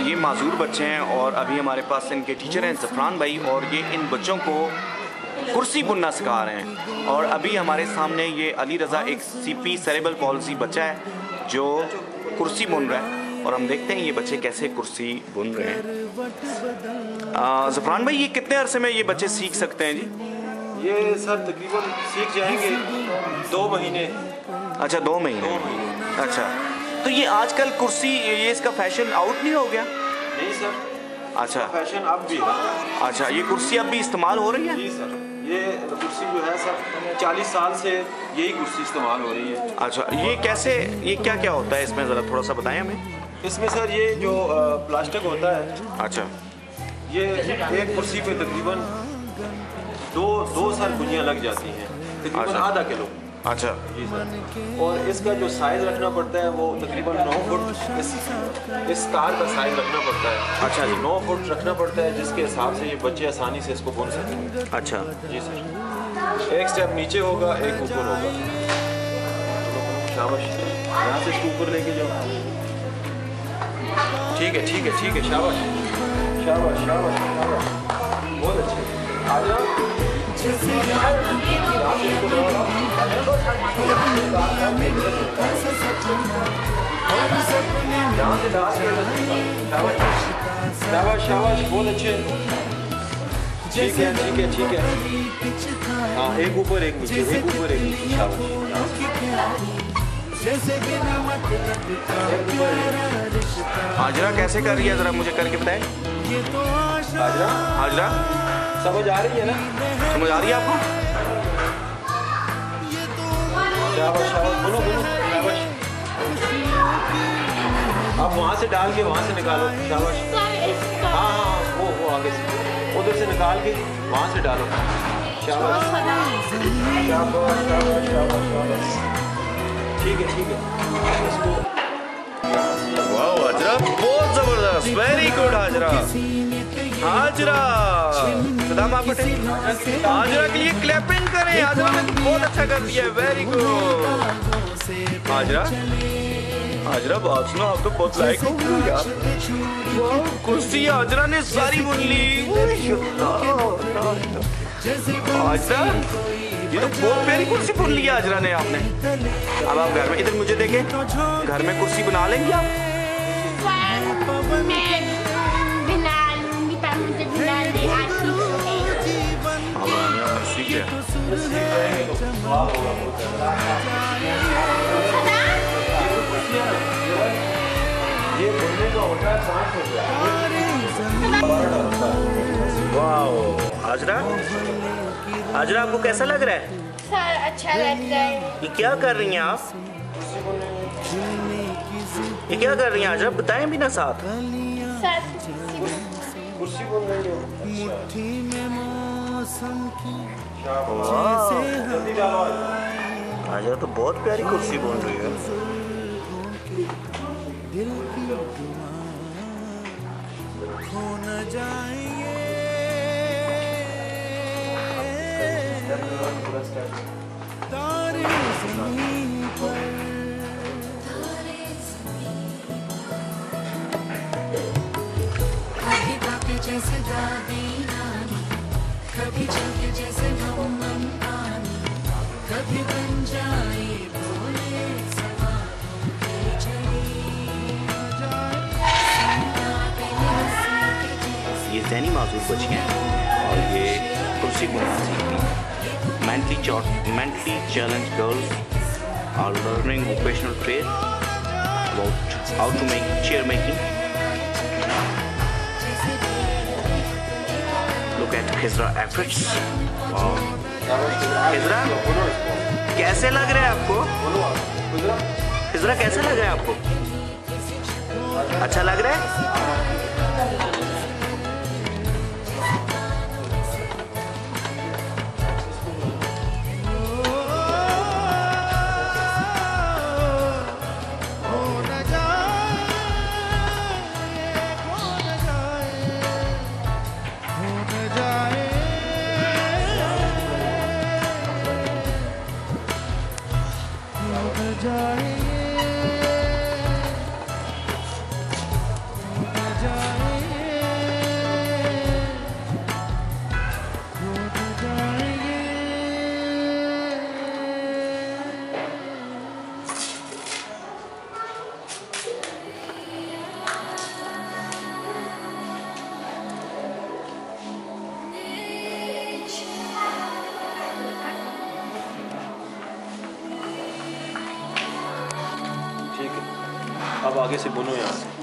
ये माजूर बच्चे हैं और अभी हमारे पास इनके टीचर हैं ज़फ़रान भाई, और ये इन बच्चों को कुर्सी बुनना सिखा रहे हैं। और अभी हमारे सामने ये अली रज़ा एक CP सेरेब्रल पॉलिसी बच्चा है जो कुर्सी बुन रहा है, और हम देखते हैं ये बच्चे कैसे कुर्सी बुन रहे हैं। ज़फ़रान भाई, ये कितने अरसे में ये बच्चे सीख सकते हैं जी? ये सर तकरीबन सीख जाएंगे 2 महीने। अच्छा, 2 महीने। अच्छा, तो ये आजकल कुर्सी, ये इसका फैशन आउट नहीं हो गया? नहीं सर। अच्छा, फैशन अब भी है। अच्छा, ये कुर्सी अब भी इस्तेमाल हो रही है? जी सर, ये कुर्सी जो है सर 40 साल से यही कुर्सी इस्तेमाल हो रही है। अच्छा, ये कैसे, ये क्या क्या होता है इसमें, ज़रा थोड़ा सा बताएं हमें। इसमें सर ये जो प्लास्टिक होता है, अच्छा, ये एक कुर्सी पे तकरीबन दो सर गुंजियाँ लग जाती हैं, तकरीबन अच्छा। आधा किलो। अच्छा जी सर। और इसका जो साइज़ रखना पड़ता है वो तकरीबन 9 फुट इस कार का साइज़ रखना पड़ता है। अच्छा जी। 9 फुट रखना पड़ता है, जिसके हिसाब से ये बच्चे आसानी से इसको बुन सकेंगे। अच्छा जी सर। एक स्टेप नीचे होगा, एक ऊपर होगा। शाबाश, यहाँ से इसको ऊपर लेके जाओ। ठीक है ठीक है ठीक है, शाबाश शाबाश शाबाश शाबाश, बहुत अच्छे। आ जाओ। शाबाश शाबाश, बहुत अच्छे। ठीक है ठीक है ठीक है। हाँ, एक ऊपर एक नीचे, एक ऊपर एक नीचे। शाबाश। हाजरा कैसे कर रही है, ज़रा मुझे करके बताएं। हाजरा, हाजरा समझ आ रही है ना? समझ आ रही है आपको? शाबाश शाबाश, बोलो बोलो, शाबाश। आप वहाँ से डाल के वहाँ से निकालो। शाबाश। हाँ हाँ, वो आगे से, उधर से निकाल के वहाँ से डालो। शाबाश शाबाश शाबाश शाबाश। ठीक है ठीक है, इसको। वाह हाजरा, बहुत ज़बरदस्त, वेरी गुड हाजरा। हाजरा, सदाम आप बेटे, हाजरा के लिए क्लैपिंग करें। हाजरा ने बहुत अच्छा कर दिया, वेरी गुड। हाजरा, हाजरा बात सुनो, आप तो बहुत लायक हो गई यार। वाह, कुर्सी हाजरा ने सारी बुन ली। हाजरा, ये तो बहुत प्यारी कुर्सी बुन ली हाजरा ने आपने। अब आप घर में, इधर मुझे देखें, घर में कुर्सी बना लेंगे आप? ये बोलने का होता है 5 वाह हाजरा, हाजरा आपको कैसा लग रहा है? सर अच्छा लग रहा है। ये क्या कर रही हैं आप? ये क्या कर रही हैं हाजरा, बताएं भी ना साथ। सर कुर्सी बोल रही हो। जल्दी डालो। हाजरा तो बहुत प्यारी कुर्सी बोल रही है। जैसे दादी नानी, कभी चलके जैसे हम आनी, कभी बन जाए भोले सवालों की झड़ी। ये ज़हनी माजूर बच्चियाँ हैं और ये कुर्सी बुनना सीखती हैं। Mentally challenged girls are learning vocational trade about how to make chair making. Look at Khizra efforts. Wow. खिजरा कैसे लग रहा है आपको? खिजरा कैसे लग रहा है आपको? अच्छा लग रहा है? अब आगे से बुनो यहाँ से।